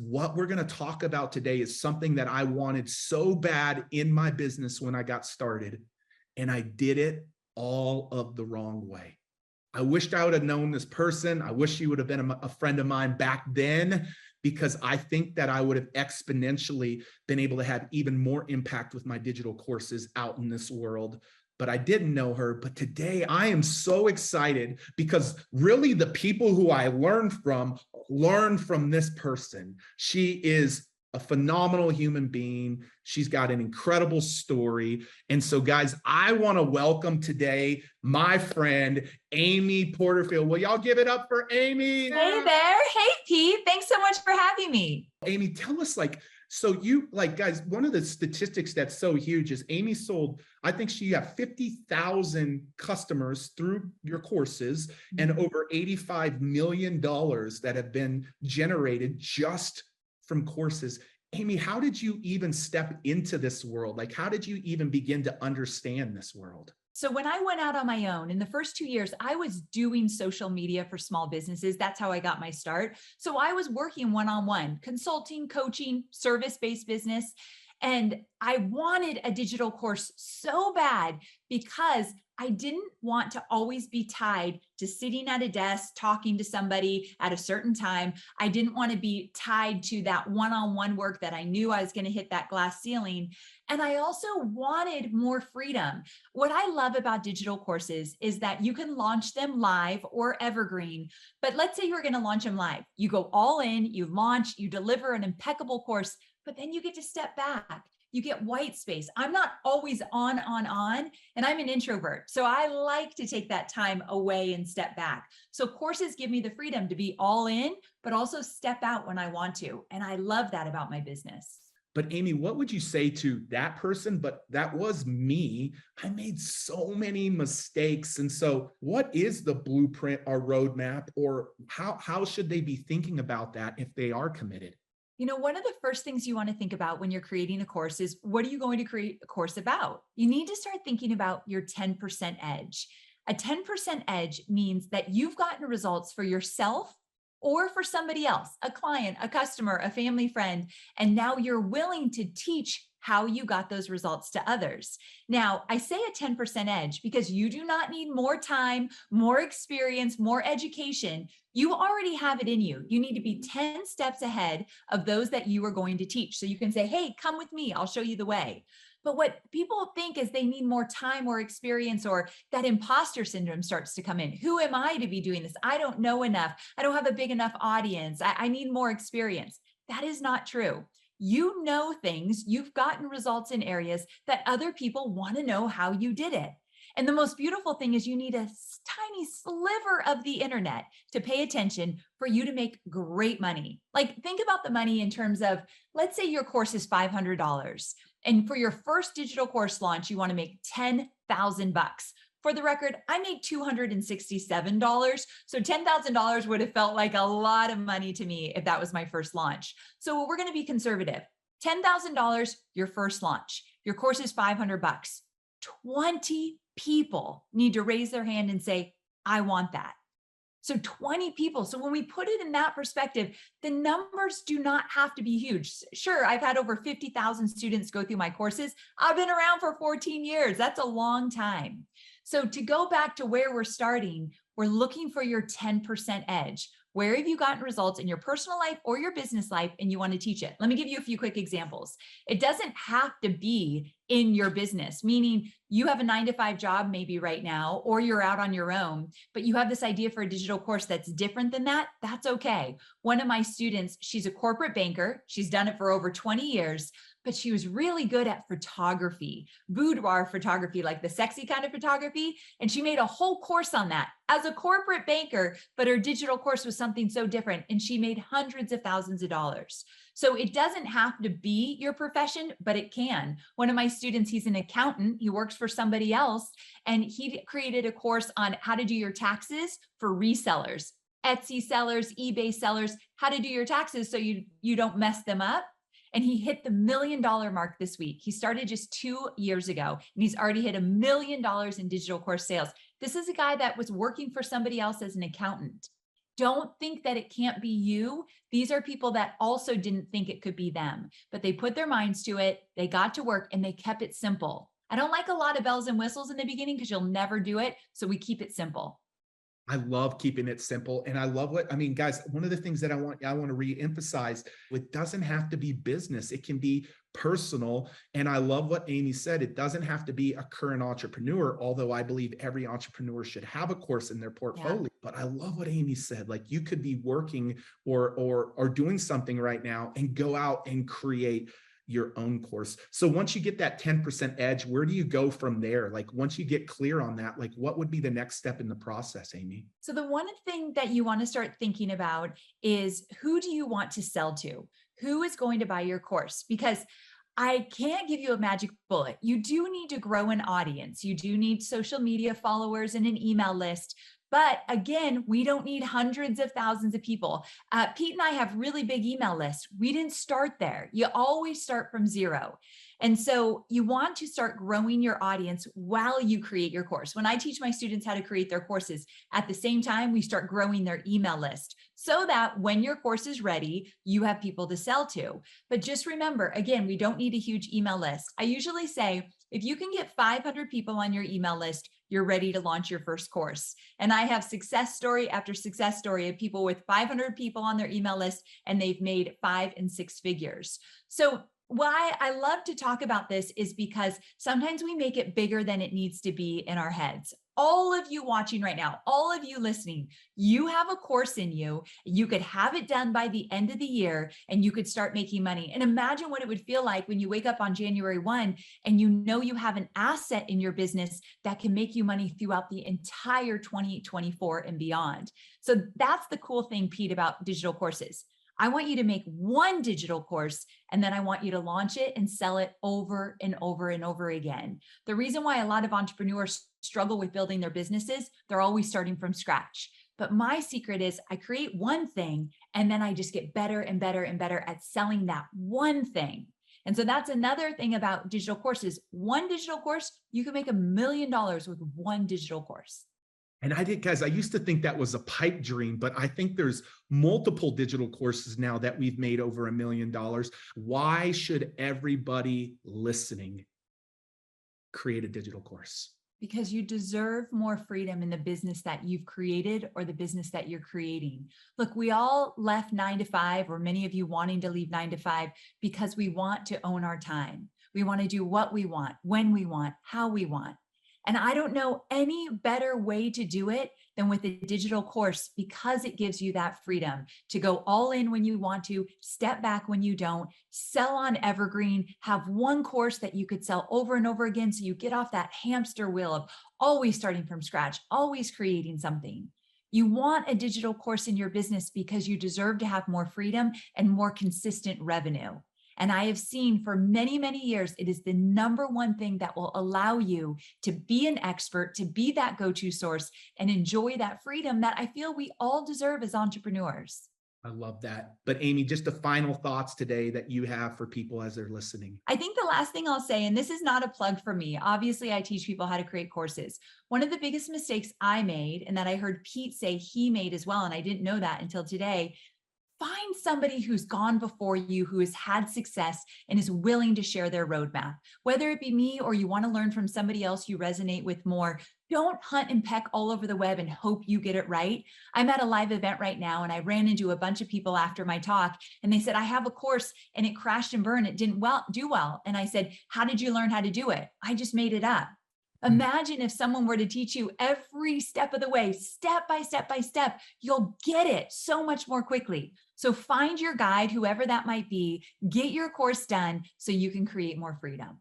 what we're going to talk about today is something that I wanted so bad in my business when I got started, and I did it all of the wrong way. I wished I would have known this person. I wish she would have been a friend of mine back then, because I think that I would have exponentially been able to have even more impact with my digital courses out in this world. But I didn't know her. But today I am so excited, because really the people who I learned from this person. She is a phenomenal human being. She's got an incredible story. And so guys, I want to welcome today my friend, Amy Porterfield. Will y'all give it up for Amy? Hey there. Hey, Pete. Thanks so much for having me. Amy, tell us, so you, guys, one of the statistics that's so huge is Amy sold, I think she got 50,000 customers through your courses and over $85 million that have been generated just from courses. Amy, how did you even step into this world? How did you even begin to understand this world? So when I went out on my own in the first 2 years, I was doing social media for small businesses. That's how I got my start. So I was working one-on-one, consulting, coaching, service-based business. And I wanted a digital course so bad because I didn't want to always be tied to sitting at a desk, talking to somebody at a certain time. I didn't want to be tied to that one-on-one work that I knew I was going to hit that glass ceiling. And I also wanted more freedom. What I love about digital courses is that you can launch them live or evergreen. But let's say you're going to launch them live. You go all in, you launch, you deliver an impeccable course, but then you get to step back. You get white space. I'm not always on, and I'm an introvert. So I like to take that time away and step back. So courses give me the freedom to be all in, but also step out when I want to. And I love that about my business. But Amy, what would you say to that person? But that was me. I made so many mistakes. And so what is the blueprint or roadmap, or how should they be thinking about that if they are committed? You know, one of the first things you want to think about when you're creating a course is, what are you going to create a course about? You need to start thinking about your 10% edge. A 10% edge means that you've gotten results for yourself or for somebody else, a client, a customer, a family friend, and now you're willing to teach how you got those results to others. Now, I say a 10% edge because you do not need more time, more experience, more education. You already have it in you. You need to be 10 steps ahead of those that you are going to teach. So you can say, hey, come with me, I'll show you the way. But what people think is they need more time or experience, or that imposter syndrome starts to come in. Who am I to be doing this? I don't know enough. I don't have a big enough audience. I need more experience. That is not true. You know things, you've gotten results in areas that other people want to know how you did it. And the most beautiful thing is you need a tiny sliver of the internet to pay attention for you to make great money. Think about the money in terms of, let's say your course is $500. And for your first digital course launch, you want to make $10,000. For the record, I made $267. So $10,000 would have felt like a lot of money to me if that was my first launch. So we're going to be conservative. $10,000, your first launch. Your course is $500. 20 people need to raise their hand and say, I want that. So 20 people. So when we put it in that perspective, the numbers do not have to be huge. Sure, I've had over 50,000 students go through my courses. I've been around for 14 years. That's a long time. So to go back to where we're starting, we're looking for your 10% edge. Where have you gotten results in your personal life or your business life, and you want to teach it? Let me give you a few quick examples. It doesn't have to be in your business, meaning you have a 9-to-5 job maybe right now, or you're out on your own, but you have this idea for a digital course that's different than that. That's okay. One of my students, she's a corporate banker. She's done it for over 20 years, but she was really good at photography, boudoir photography, like the sexy kind of photography. And she made a whole course on that as a corporate banker, but her digital course was something so different. And she made hundreds of thousands of dollars. So it doesn't have to be your profession, but it can. One of my students, he's an accountant. He works for somebody else, and he created a course on how to do your taxes for resellers, Etsy sellers, eBay sellers, how to do your taxes so you don't mess them up. And he hit the $1 million mark this week. He started just 2 years ago, and he's already hit $1 million in digital course sales. This is a guy that was working for somebody else as an accountant. Don't think that it can't be you. These are people that also didn't think it could be them, but they put their minds to it. They got to work and they kept it simple. I don't like a lot of bells and whistles in the beginning because you'll never do it. So we keep it simple. I love keeping it simple. And I love what, I mean, guys, one of the things that I want to re-emphasize, it doesn't have to be business. It can be personal. And I love what Amy said. It doesn't have to be a current entrepreneur, although I believe every entrepreneur should have a course in their portfolio. Yeah. But I love what Amy said. Like, you could be working or doing something right now and go out and create your own course. So once you get that 10% edge, where do you go from there? Like, once you get clear on that, like, what would be the next step in the process, Amy? So the one thing that you want to start thinking about is, who do you want to sell to? Who is going to buy your course? Because I can't give you a magic bullet. You do need to grow an audience. You do need social media followers and an email list. But again, we don't need hundreds of thousands of people. Pete and I have really big email lists. We didn't start there. You always start from zero. And so you want to start growing your audience while you create your course. When I teach my students how to create their courses, at the same time, we start growing their email list so that when your course is ready, you have people to sell to. But just remember, again, we don't need a huge email list. I usually say, if you can get 500 people on your email list, you're ready to launch your first course. And I have success story after success story of people with 500 people on their email list, and they've made 5 and 6 figures. So why I love to talk about this is because sometimes we make it bigger than it needs to be in our heads. All of you watching right now, all of you listening, you have a course in you. You could have it done by the end of the year and you could start making money. And imagine what it would feel like when you wake up on January 1 and you know you have an asset in your business that can make you money throughout the entire 2024 and beyond. So that's the cool thing, Pete, about digital courses. I want you to make one digital course, and then I want you to launch it and sell it over and over and over again. The reason why a lot of entrepreneurs struggle with building their businesses, they're always starting from scratch. But my secret is I create one thing, and then I just get better and better and better at selling that one thing. And so that's another thing about digital courses. One digital course, you can make $1 million with one digital course. And I used to think that was a pipe dream, but I think there's multiple digital courses now that we've made over $1 million. Why should everybody listening create a digital course? Because you deserve more freedom in the business that you've created or the business that you're creating. Look, we all left 9 to 5, or many of you wanting to leave 9 to 5 because we want to own our time. We want to do what we want, when we want, how we want. And I don't know any better way to do it than with a digital course, because it gives you that freedom to go all in when you want to, step back when you don't, sell on evergreen, have one course that you could sell over and over again. So you get off that hamster wheel of always starting from scratch, always creating something. You want a digital course in your business because you deserve to have more freedom and more consistent revenue. And I have seen for many, many years, it is the number one thing that will allow you to be an expert, to be that go-to source, and enjoy that freedom that I feel we all deserve as entrepreneurs. I love that. But Amy, just the final thoughts today that you have for people as they're listening. I think the last thing I'll say, and this is not a plug for me, obviously I teach people how to create courses. One of the biggest mistakes I made, and that I heard Pete say he made as well, and I didn't know that until today, find somebody who's gone before you, who has had success and is willing to share their roadmap. Whether it be me or you want to learn from somebody else you resonate with more, don't hunt and peck all over the web and hope you get it right. I'm at a live event right now, and I ran into a bunch of people after my talk, and they said, I have a course and it crashed and burned. It didn't do well. And I said, how did you learn how to do it? I just made it up. Imagine if someone were to teach you every step of the way, step by step by step, you'll get it so much more quickly. So find your guide, whoever that might be, get your course done so you can create more freedom.